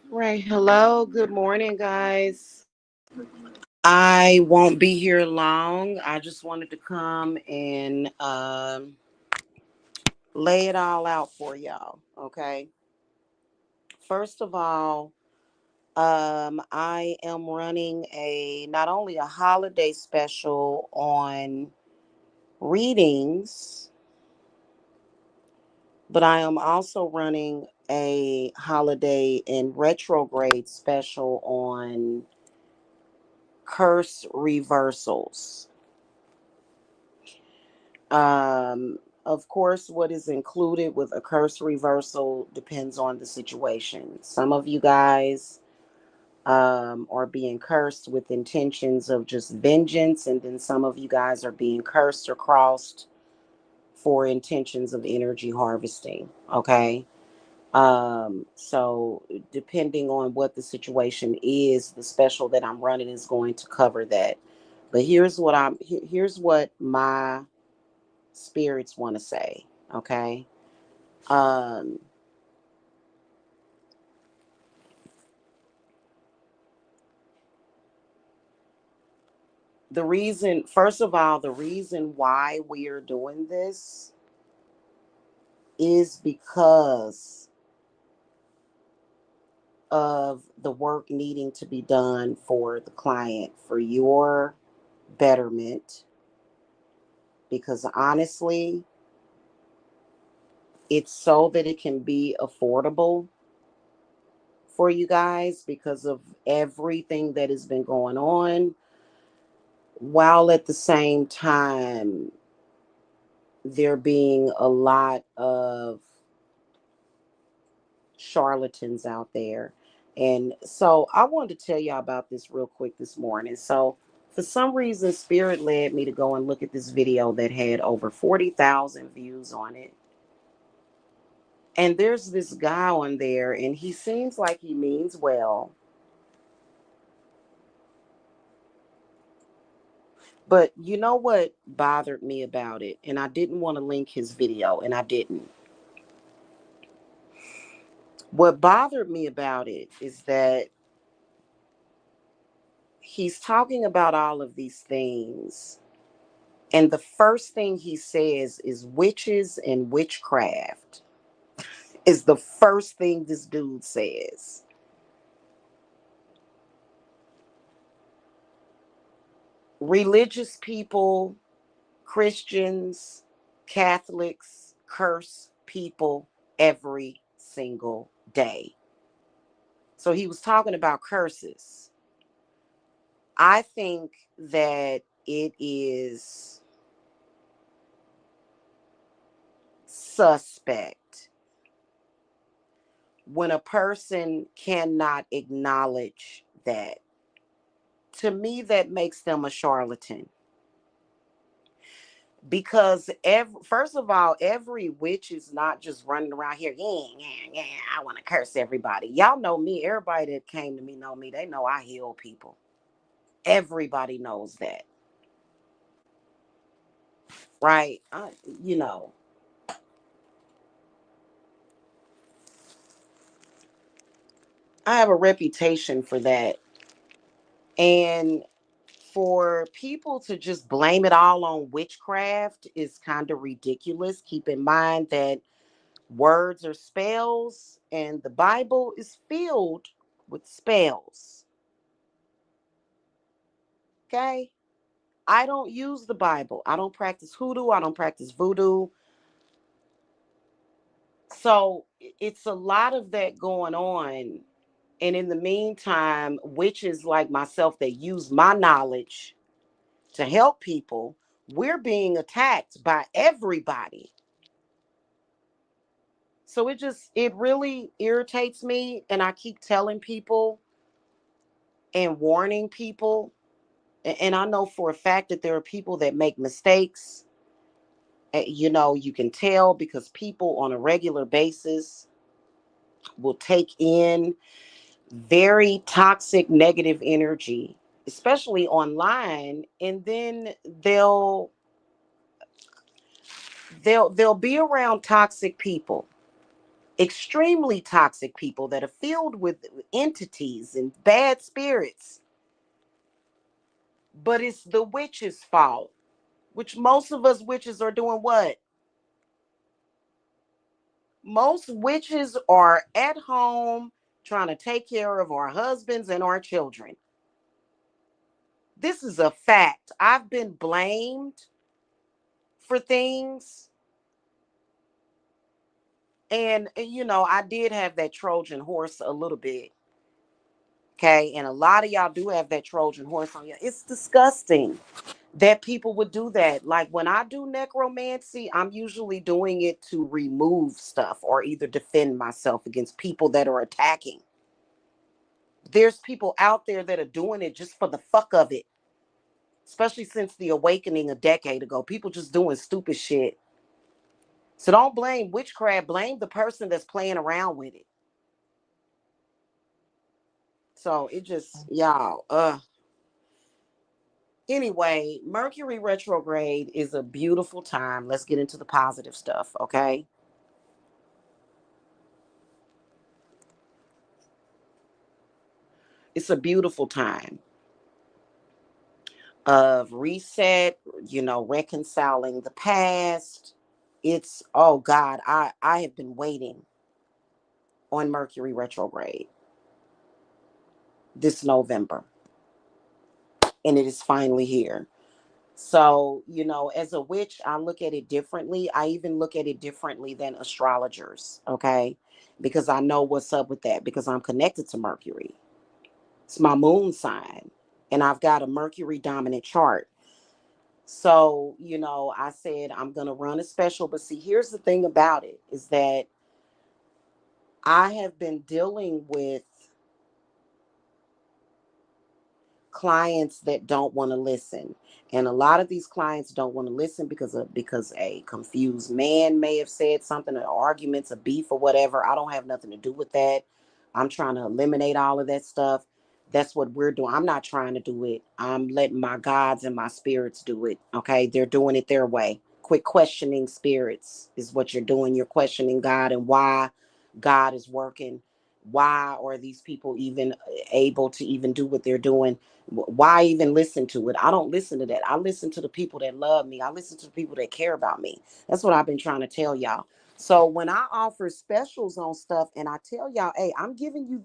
Right. Hello. Good morning, guys. I won't be here long. I just wanted to come and lay it all out for y'all. Okay. First of all, I am running a not only a holiday special on readings, but I am also running a holiday and retrograde special on curse reversals. Of course, what is included with a curse reversal depends on the situation. Some of you guys are being cursed with intentions of just vengeance, and then some of you guys are being cursed or crossed for intentions of energy harvesting. Okay. So depending on what the situation is, the special that I'm running is going to cover that. But here's what my spirits want to say. Okay. Um, the reason, first of all, the reason why we are doing this is because of the work needing to be done for the client, for your betterment. Because honestly, it's so that it can be affordable for you guys because of everything that has been going on, while at the same time there being a lot of charlatans out there. And so I wanted to tell y'all about this real quick this morning. So for some reason, Spirit led me to go and look at this video that had over 40,000 views on it. And there's this guy on there, and he seems like he means well. But you know what bothered me about it? And I didn't want to link his video, and I didn't. What bothered me about it is that he's talking about all of these things. And the first thing he says is witches and witchcraft, is the first thing this dude says. Religious people, Christians, Catholics curse people every single day. So he was talking about curses. I think that it is suspect when a person cannot acknowledge that. To me, that makes them a charlatan. Because first of all, every witch is not just running around here. Yeah, yeah, yeah. I want to curse everybody. Y'all know me. Everybody that came to me know me. They know I heal people. Everybody knows that, right? You know, I have a reputation for that, and for people to just blame it all on witchcraft is kind of ridiculous. Keep in mind that words are spells, and the Bible is filled with spells. Okay? I don't use the Bible. I don't practice hoodoo. I don't practice voodoo. So it's a lot of that going on. And in the meantime, witches like myself that use my knowledge to help people, we're being attacked by everybody. So it really irritates me. And I keep telling people and warning people. And I know for a fact that there are people that make mistakes. You know, you can tell because people on a regular basis will take in very toxic negative energy, especially online, and then they'll be around toxic people. extremely toxic people that are filled with entities and bad spirits. But it's the witch's fault, which most of us witches are doing what? Most witches are at home trying to take care of our husbands and our children. This is a fact. I've been blamed for things. And, I did have that Trojan horse a little bit. Okay. And a lot of y'all do have that Trojan horse on you. It's disgusting that people would do that. Like when I do necromancy, I'm usually doing it to remove stuff or either defend myself against people that are attacking. There's people out there that are doing it just for the fuck of it, especially since the awakening a decade ago. People just doing stupid shit. So don't blame witchcraft, blame the person that's playing around with it. So it just, y'all, anyway, Mercury retrograde is a beautiful time. Let's get into the positive stuff, okay? It's a beautiful time of reset, reconciling the past. It's, oh God, I have been waiting on Mercury retrograde this November, and it is finally here. So, as a witch, I look at it differently. I even look at it differently than astrologers, okay? Because I know what's up with that because I'm connected to Mercury. It's my moon sign, and I've got a Mercury dominant chart. So, I said I'm going to run a special, but see, here's the thing about it is that I have been dealing with clients that don't want to listen, and a lot of these clients don't want to listen because a confused man may have said something, or arguments, a beef, or whatever. I don't have nothing to do with that. I'm trying to eliminate all of that stuff. That's what we're doing. I'm not trying to do it. I'm letting my gods and my spirits do it. Okay, they're doing it their way. Quit questioning spirits is what you're doing. You're questioning God and why God is working. Why are these people even able to even do what they're doing? Why even listen to it? I don't listen to that. I listen to the people that love me. I listen to the people that care about me. That's what I've been trying to tell y'all. So when I offer specials on stuff and I tell y'all, hey, I'm giving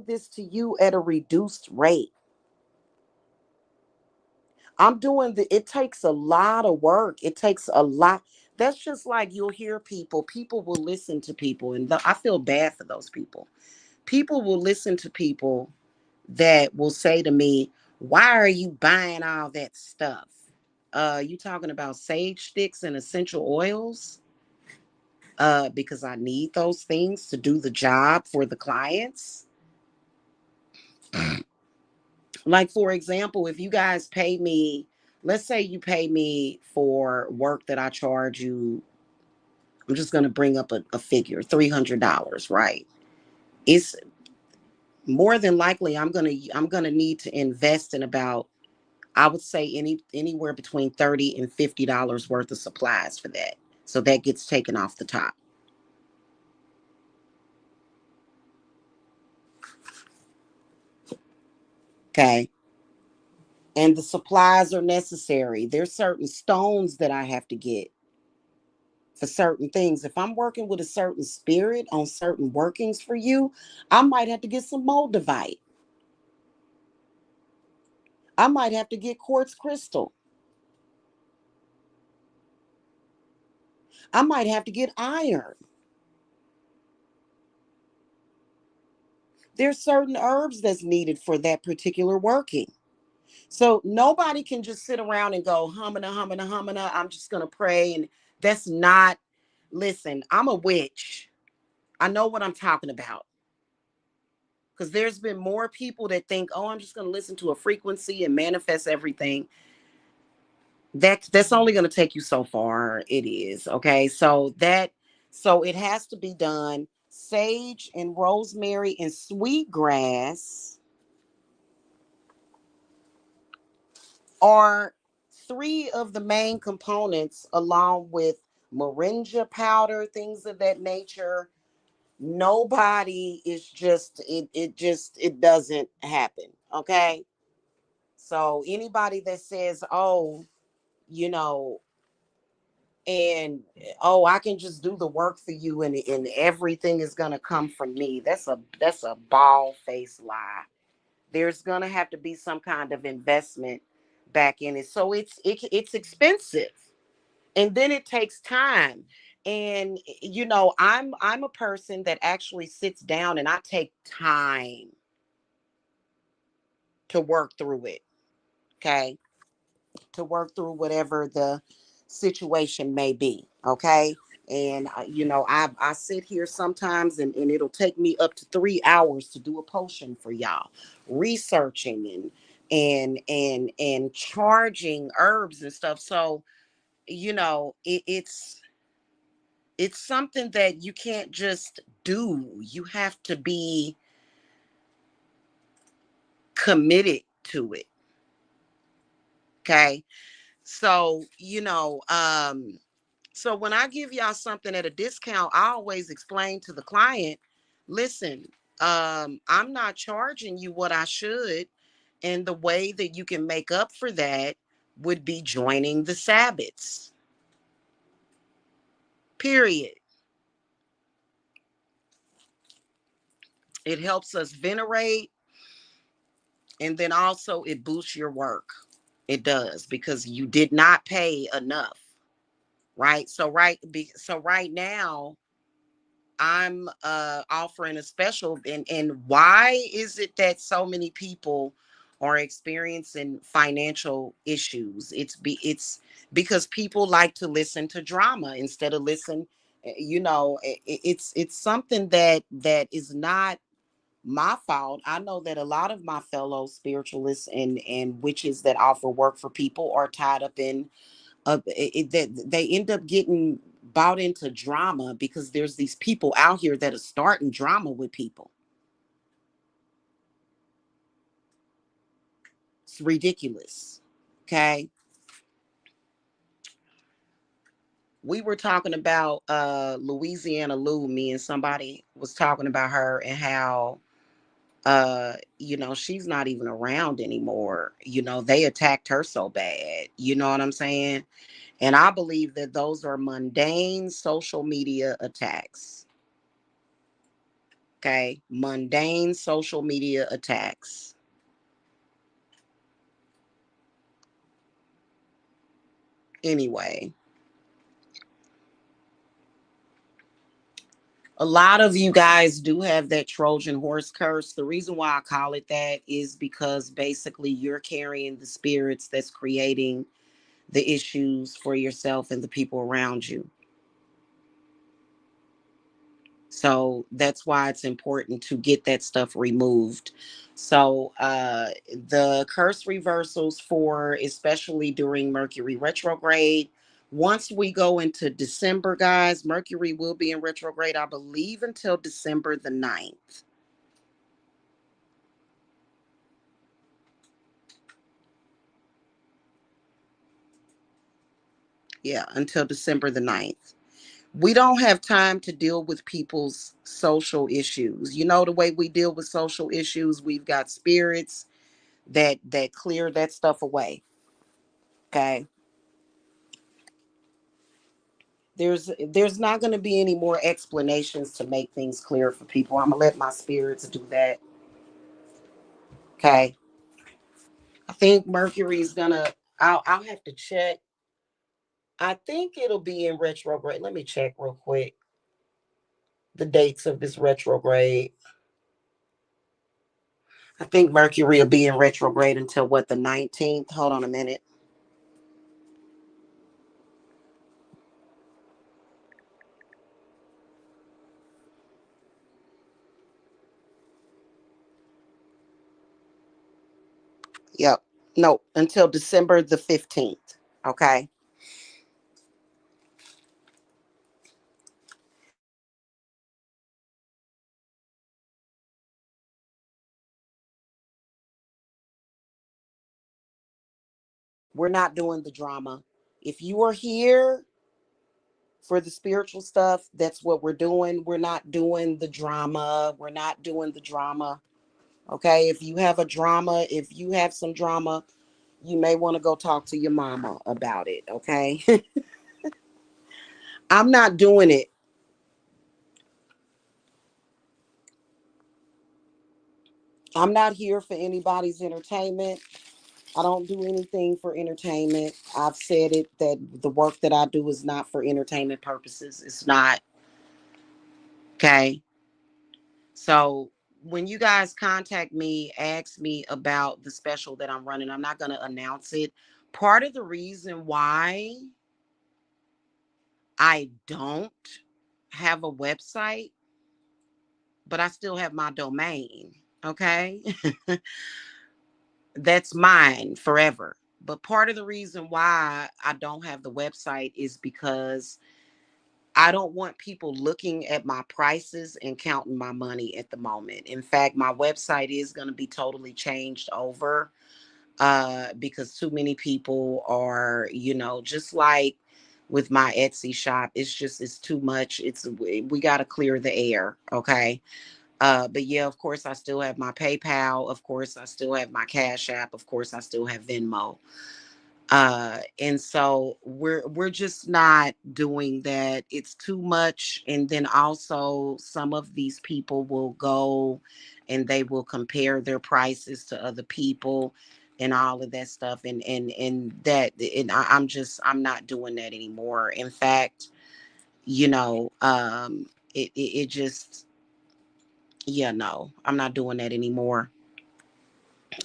this to you at a reduced rate. It takes a lot of work. It takes a lot. That's just like you'll hear people will listen to people. And I feel bad for those people. People will listen to people that will say to me, why are you buying all that stuff? You talking about sage sticks and essential oils? Because I need those things to do the job for the clients. Like, for example, if you guys pay me, let's say you pay me for work that I charge you, I'm just going to bring up a figure, $300, right? It's more than likely I'm going to need to invest in about, I would say anywhere between $30 and $50 worth of supplies for that. So that gets taken off the top. Okay. And the supplies are necessary. There's certain stones that I have to get for certain things. If I'm working with a certain spirit on certain workings for you, I might have to get some moldavite. I might have to get quartz crystal. I might have to get iron. There's certain herbs that's needed for that particular working. So nobody can just sit around and go humana humana humana. I'm just gonna pray, and that's not. Listen, I'm a witch. I know what I'm talking about. Because there's been more people that think, oh, I'm just going to listen to a frequency and manifest everything. That's only going to take you so far. It is. Okay. So it has to be done. Sage and rosemary and sweetgrass are three of the main components, along with moringa powder, things of that nature. Nobody is just it doesn't happen. Okay. So anybody that says, oh, you know, and oh, I can just do the work for you and everything is gonna come from me. That's a bald faced lie. There's gonna have to be some kind of investment back in it. So it's expensive. And then it takes time. And I'm a person that actually sits down and I take time to work through it. Okay. To work through whatever the situation may be. Okay. And I sit here sometimes and it'll take me up to 3 hours to do a potion for y'all, researching and charging herbs and stuff. So it's something that you can't just do. You have to be committed to it. Okay. So, so when I give y'all something at a discount, I always explain to the client, listen, I'm not charging you what I should. And the way that you can make up for that would be joining the Sabbats. Period. It helps us venerate, and then also it boosts your work. It does, because you did not pay enough, right? So right now I'm offering a special, and why is it that so many people are experiencing financial issues? It's because people like to listen to drama instead of listen. It's something that is not my fault. I know that a lot of my fellow spiritualists and witches that offer work for people are tied up in that they end up getting bought into drama because there's these people out here that are starting drama with people. It's ridiculous. Okay. We were talking about Louisiana Lou, me and somebody was talking about her and how she's not even around anymore. They attacked her so bad. You know what I'm saying? And I believe that those are mundane social media attacks. Okay. Mundane social media attacks. Anyway, a lot of you guys do have that Trojan horse curse. The reason why I call it that is because basically you're carrying the spirits that's creating the issues for yourself and the people around you. So that's why it's important to get that stuff removed. So the curse reversals for especially during Mercury retrograde. Once we go into December, guys, Mercury will be in retrograde, I believe, until December the 9th. Yeah, until December the 9th. We don't have time to deal with people's social issues. You know, the way we deal with social issues, we've got spirits that clear that stuff away. Okay. There's not going to be any more explanations to make things clear for people. I'm gonna let my spirits do that. Okay. I think Mercury's gonna. I'll have to check. I think it'll be in retrograde. Let me check real quick the dates of this retrograde. I think Mercury will be in retrograde until what, the 19th. Hold on a minute. Yep. No, until December the 15th. Okay. We're not doing the drama. If you are here For the spiritual stuff, that's what we're doing. We're not doing the drama. We're not doing the drama. Okay. If you have a drama, if you have some drama, you may want to go talk to your mama about it. Okay. I'm not doing it. I'm not here for anybody's entertainment. I don't do anything for entertainment. I've said it that the work that I do is not for entertainment purposes. It's not. Okay. So when you guys contact me, ask me about the special that I'm running, I'm not going to announce it. Part of the reason why I don't have a website, but I still have my domain. Okay. That's mine forever. But part of the reason why I don't have the website is because I don't want people looking at my prices and counting my money at the moment. In fact, my website is going to be totally changed over because too many people are, just like with my Etsy shop, it's too much. We got to clear the air, okay? But yeah, of course, I still have my PayPal. Of course, I still have my Cash App. Of course, I still have Venmo. And so we're just not doing that. It's too much. And then also some of these people will go and they will compare their prices to other people and all of that stuff. I'm not doing that anymore. In fact, it just, yeah, no, I'm not doing that anymore.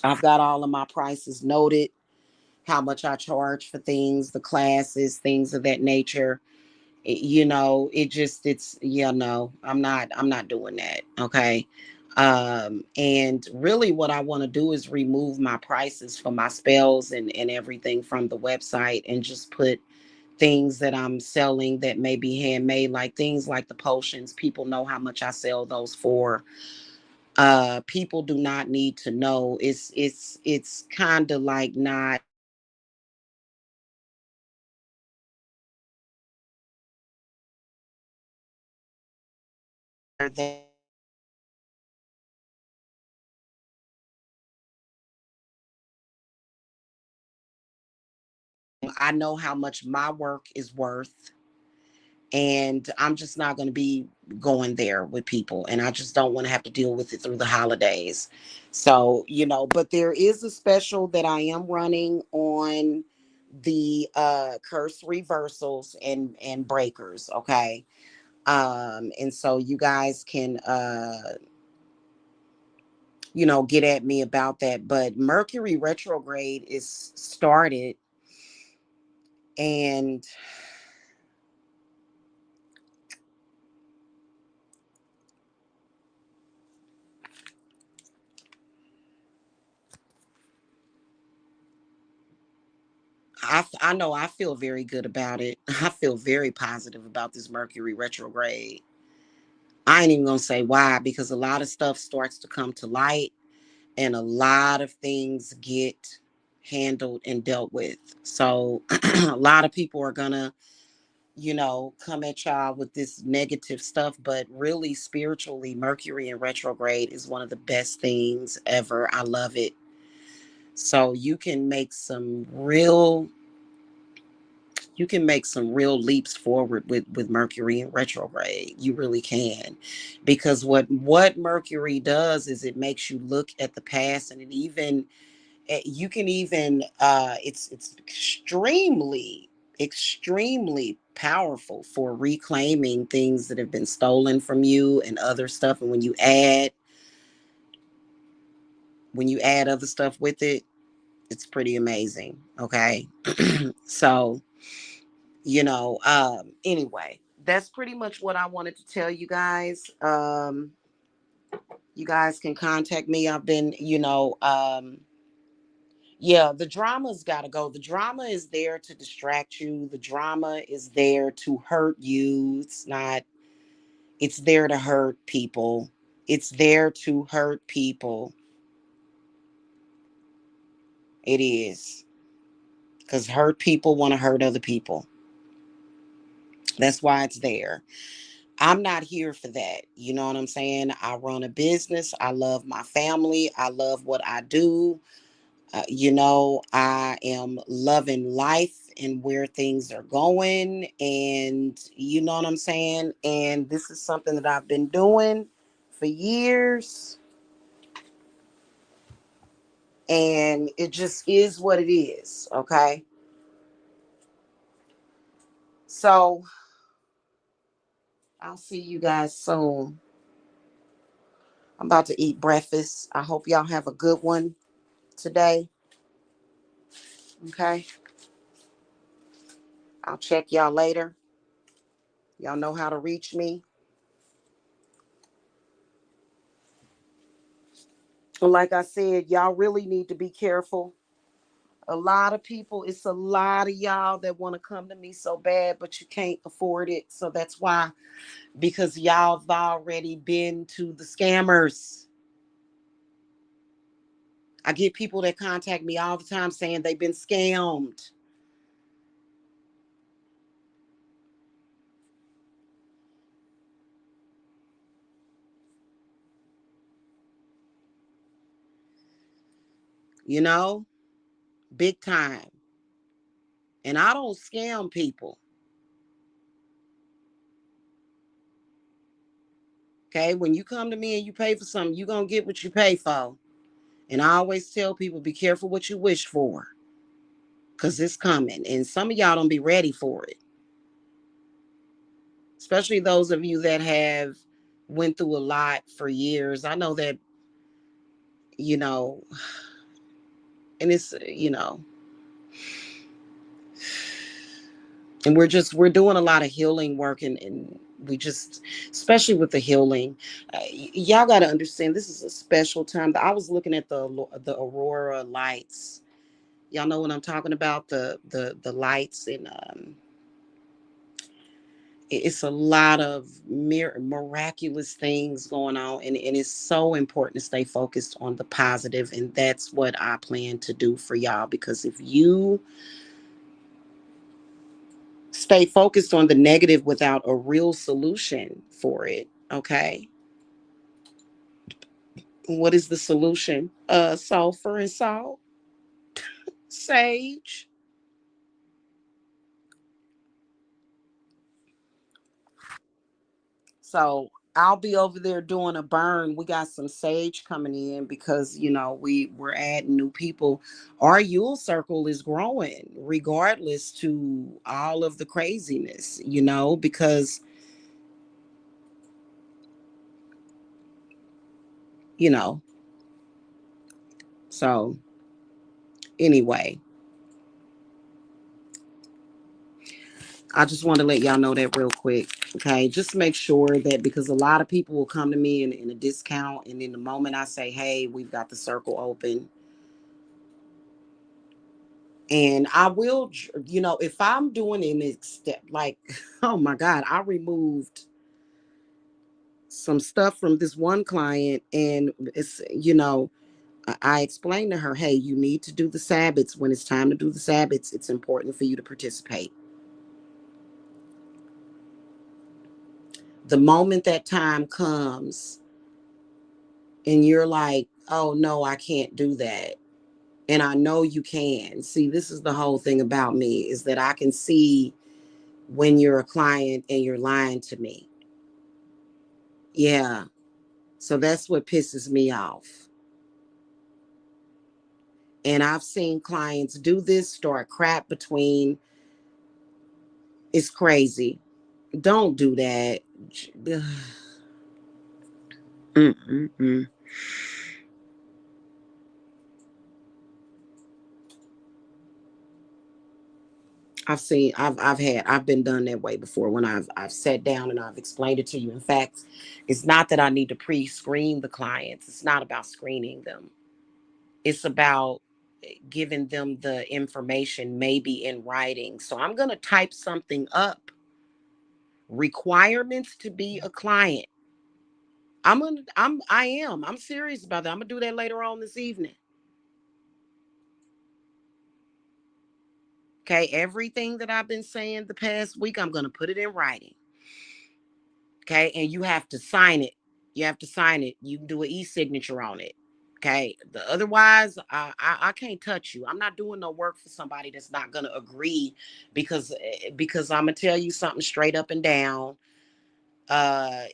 I've got all of my prices noted, how much I charge for things, the classes, things of that nature. Yeah, no, I'm not doing that. Okay. And really what I want to do is remove my prices for my spells and everything from the website and just put things that I'm selling that may be handmade, like things like the potions. People know how much I sell those for. People do not need to know. It's kind of like not that I know how much my work is worth, and I'm just not going to be going there with people, and I just don't want to have to deal with it through the holidays. So, but there is a special that I am running on the curse reversals and breakers, okay? And so you guys can get at me about that. But Mercury retrograde is started, and I know I feel very good about it. I feel very positive about this Mercury retrograde. I ain't even gonna say why, because a lot of stuff starts to come to light and a lot of things get handled and dealt with. So a lot of people are gonna, come at y'all with this negative stuff, but really spiritually, Mercury in retrograde is one of the best things ever. I love it. So you can make some real leaps forward with Mercury in retrograde. You really can, because what Mercury does is it makes you look at the past, and you can even it's extremely powerful for reclaiming things that have been stolen from you and other stuff. And when you add other stuff with it, it's pretty amazing. Okay. So anyway, that's pretty much what I wanted to tell you guys. You guys can contact me. I've been, yeah, the drama's got to go. The drama is there to distract you. The drama is there to hurt you. It's there to hurt people. It's there to hurt people. It is. Because hurt people want to hurt other people. That's why it's there. I'm not here for that. You know what I'm saying? I run a business. I love my family. I love what I do. I am loving life and where things are going. And you know what I'm saying? And this is something that I've been doing for years. And it just is what it is. Okay. So I'll see you guys soon. I'm about to eat breakfast. I hope y'all have a good one today. Okay. I'll check y'all later. Y'all know how to reach me. Like I said, y'all really need to be careful. A lot of people, it's a lot of y'all that want to come to me so bad, but you can't afford it. So that's why, because y'all have already been to the scammers. I get people that contact me all the time saying they've been scammed. You know, big time. And I don't scam people. Okay. When you come to me and you pay for something, you're going to get what you pay for. And I always tell people, be careful what you wish for, because it's coming. And some of y'all don't be ready for it. Especially those of you that have went through a lot for years. I know that, you know, and it's, and we're doing a lot of healing work, and we just, especially with the healing, y'all got to understand this is a special time. I was looking at the aurora lights. Y'all know what I'm talking about, the lights, and it's a lot of miraculous things going on, and it's so important to stay focused on the positive, and that's what I plan to do for y'all. Because if you stay focused on the negative without a real solution for it, okay, what is the solution? Sulfur and salt, sage. So I'll be over there doing a burn. We got some sage coming in because we're adding new people. Our Yule circle is growing regardless to all of the craziness, because you know. So anyway, I just want to let y'all know that real quick. Okay. Just make sure that, because a lot of people will come to me in a discount. And in the moment I say, hey, we've got the circle open, and I will, if I'm doing an step like, oh my God, I removed some stuff from this one client, and it's, I explained to her, hey, you need to do the Sabbats. When it's time to do the Sabbats, it's important for you to participate. The moment that time comes and you're like, oh no, I can't do that. And I know you can. See, this is the whole thing about me, is that I can see when you're a client and you're lying to me. Yeah. So that's what pisses me off. And I've seen clients do this, start crap between. It's crazy. Don't do that. Mm-mm-mm. I've been done that way before, when I've sat down and I've explained it to you. In fact, it's not that I need to pre-screen the clients. It's not about screening them. It's about giving them the information, maybe in writing. So I'm going to type something up. Requirements to be a client. I am serious about that. I'm gonna do that later on this evening. Okay, everything that I've been saying the past week, I'm going to put it in writing. Okay, and you have to sign it. You have to sign it. You can do an e-signature on it. Okay, otherwise, I can't touch you. I'm not doing no work for somebody that's not going to agree, because I'm gonna tell you something straight up and down. Uh,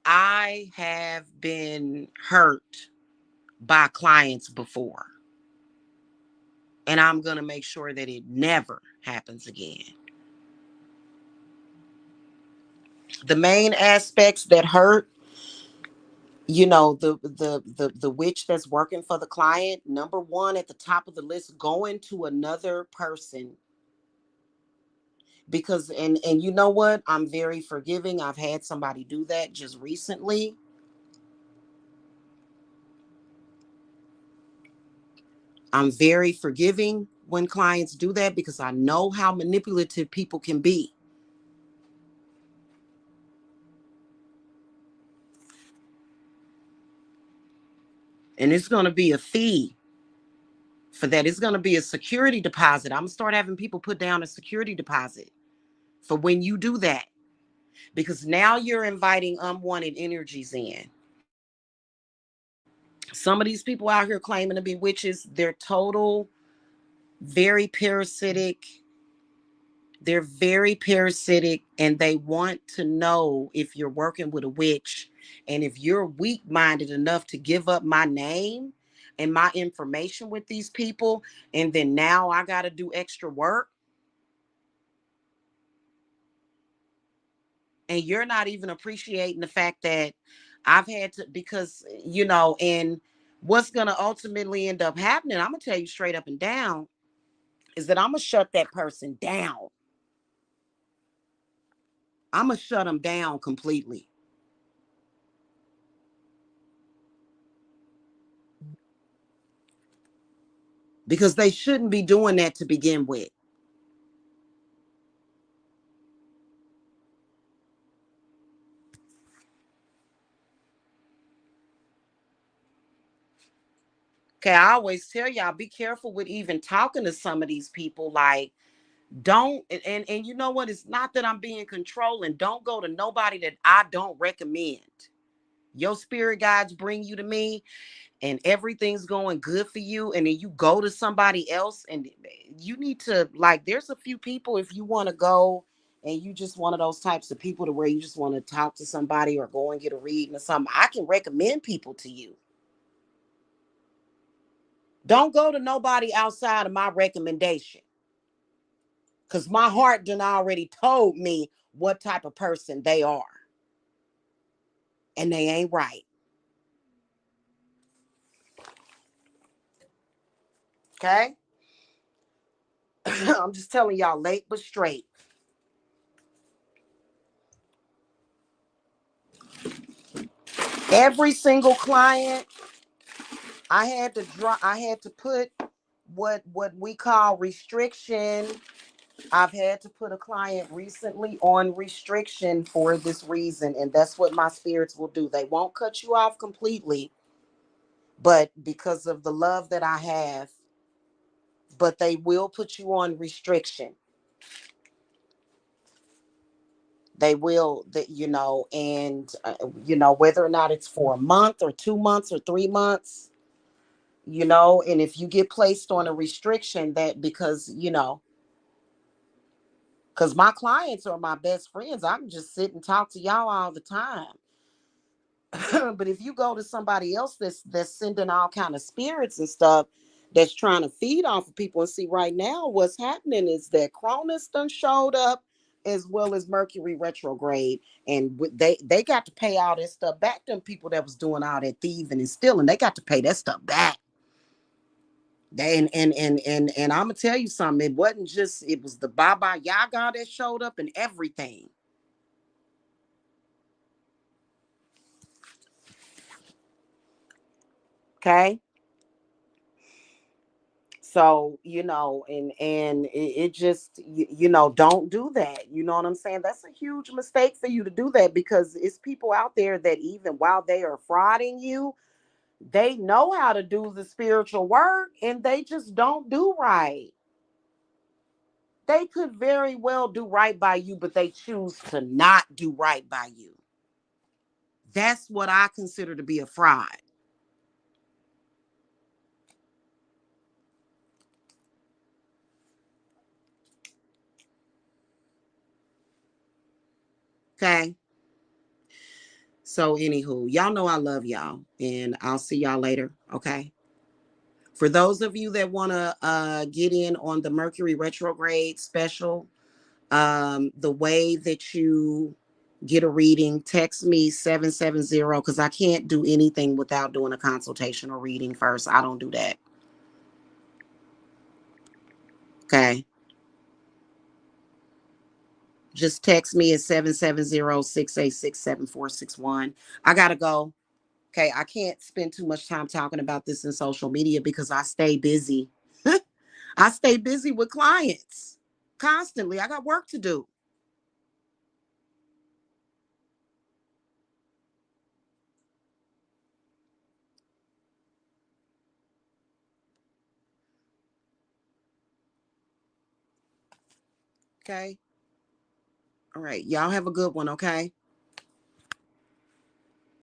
I have been hurt by clients before, and I'm gonna make sure that it never happens again. The main aspects that hurt, the witch that's working for the client, number one at the top of the list, going to another person. Because and you know what, I'm very forgiving. I've had somebody do that just recently. I'm very forgiving when clients do that because I know how manipulative people can be. And it's going to be a fee for that. It's going to be a security deposit. I'm going to start having people put down a security deposit for when you do that, because now you're inviting unwanted energies in. Some of these people out here claiming to be witches, they're total, very parasitic. They're very parasitic, and they want to know if you're working with a witch. And if you're weak minded enough to give up my name and my information with these people, and then now I got to do extra work, and you're not even appreciating the fact that I've had to, because, and what's going to ultimately end up happening, I'm going to tell you straight up and down, is that I'm going to shut that person down. I'm going to shut them down completely. Because they shouldn't be doing that to begin with. Okay, I always tell y'all, be careful with even talking to some of these people. Like, don't, and you know what? It's not that I'm being controlling. Don't go to nobody that I don't recommend. Your spirit guides bring you to me, and everything's going good for you, and then you go to somebody else, and you need to, like, there's a few people, if you want to go and you just one of those types of people to where you just want to talk to somebody or go and get a reading or something, I can recommend people to you. Don't go to nobody outside of my recommendation, because my heart done already told me what type of person they are, and they ain't right. Okay. I'm just telling y'all, late but straight. Every single client, I had to put what we call restriction. I've had to put a client recently on restriction for this reason, and that's what my spirits will do. They won't cut you off completely, but because of the love that I have, but they will put you on restriction. They will, that, and whether or not it's for a month or 2 months or 3 months, and if you get placed on a restriction, that, because my clients are my best friends, I can just sit and talk to y'all all the time. But if you go to somebody else that's sending all kind of spirits and stuff, that's trying to feed off of people, and see, right now what's happening is that Cronus done showed up, as well as Mercury retrograde, and they got to pay all that stuff back. Them people that was doing all that thieving and stealing, they got to pay that stuff back. And I'm gonna tell you something. It wasn't just, it was the Baba Yaga that showed up and everything. Okay. So, and it just, don't do that. You know what I'm saying? That's a huge mistake for you to do that, because it's people out there that even while they are frauding you, they know how to do the spiritual work and they just don't do right. They could very well do right by you, but they choose to not do right by you. That's what I consider to be a fraud. Okay. So, anywho, y'all know I love y'all, and I'll see y'all later. Okay. For those of you that want to get in on the Mercury retrograde special, the way that you get a reading, text me 770, because I can't do anything without doing a consultation or reading first. I don't do that. Okay. Just text me at 770-686-7461. I got to go. Okay. I can't spend too much time talking about this in social media because I stay busy. I stay busy with clients constantly. I got work to do. Okay. All right. Y'all have a good one. Okay.